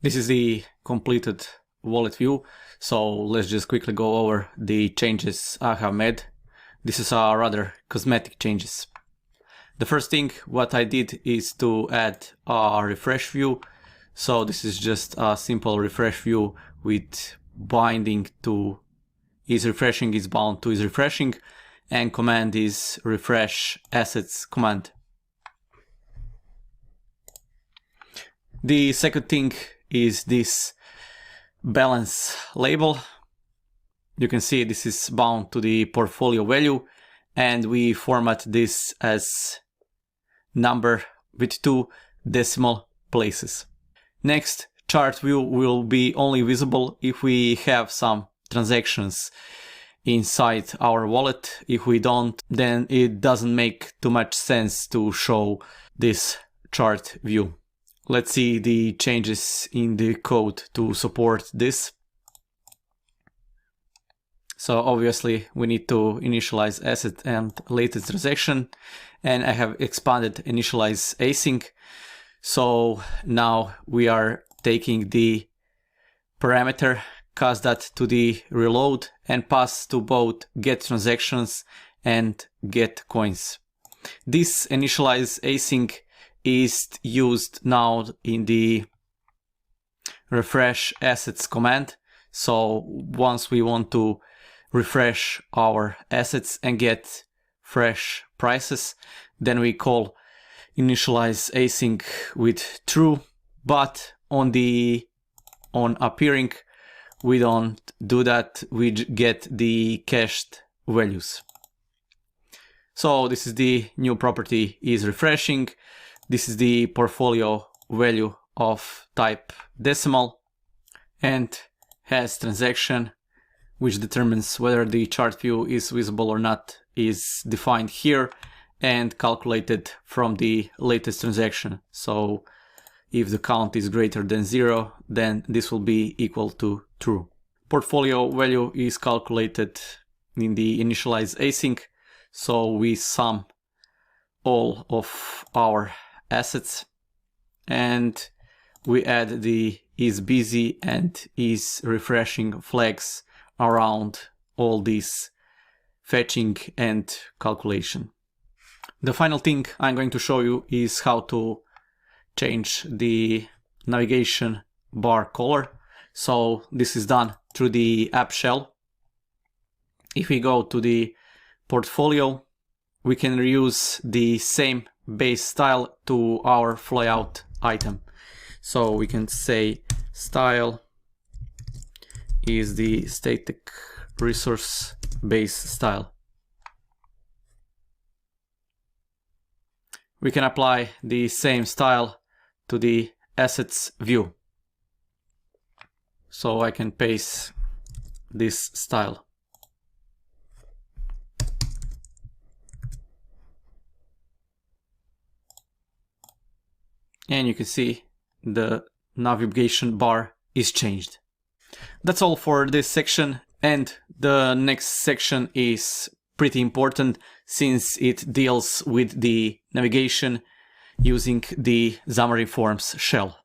This is the completed wallet view, so let's just quickly go over the changes I have made. This is a rather cosmetic changes. The first thing what I did is to add a refresh view. So this is just a simple refresh view with binding to is refreshing is bound to is refreshing, and command is refresh assets command. The second thing is this balance label. You can see this is bound to the portfolio value, and we format this as number with 2 decimal places. Next, chart view will be only visible if we have some transactions inside our wallet. If we don't, then it doesn't make too much sense to show this chart view. Let's see the changes in the code to support this. So obviously we need to initialize asset and latest transaction, and I have expanded initialize async. So now we are taking the parameter, cast that to the reload, and pass to both get transactions and get coins. This initialize async is used now in the refresh assets command. So once we want to refresh our assets and get fresh prices, then we call initialize async with true, but on appearing we don't do that, we get the cached values. So this is the new property is refreshing. This is the portfolio value of type decimal and has transaction, which determines whether the chart view is visible or not, is defined here and calculated from the latest transaction. So if the count is greater than 0, then this will be equal to true. Portfolio value is calculated in the initialize async. So we sum all of our assets and we add the is busy and is refreshing flags around all this fetching and calculation. The final thing I'm going to show you is how to change the navigation bar color. So this is done through the app shell. If we go to the portfolio, we can reuse the same base style to our flyout item. So we can say style is the static resource base style. We can apply the same style to the assets view. So I can paste this style. And you can see the navigation bar is changed. That's all for this section, and the next section is pretty important since it deals with the navigation using the Xamarin Forms shell.